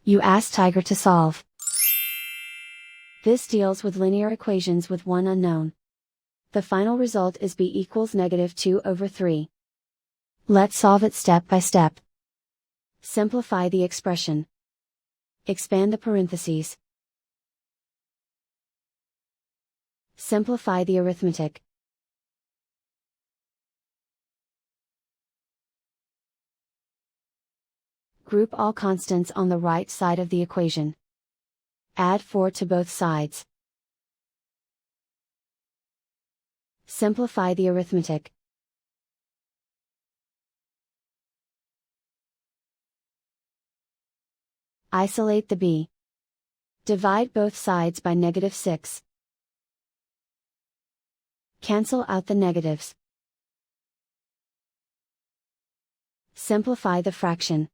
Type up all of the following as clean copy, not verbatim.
You ask Tiger to solve. This deals with linear equations with one unknown. The final result is b equals -2/3. Let's solve it step by step. Simplify the expression. Expand the parentheses. Simplify the arithmetic. Group all constants on the right side of the equation. Add 4 to both sides. Simplify the arithmetic. Isolate the b. Divide both sides by -6. Cancel out the negatives. Simplify the fraction.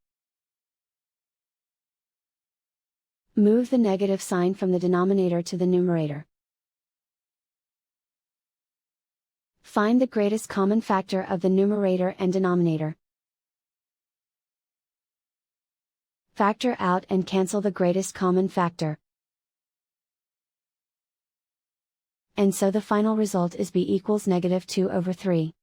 Move the negative sign from the denominator to the numerator. Find the greatest common factor of the numerator and denominator. Factor out and cancel the greatest common factor. And so the final result is b equals -2/3.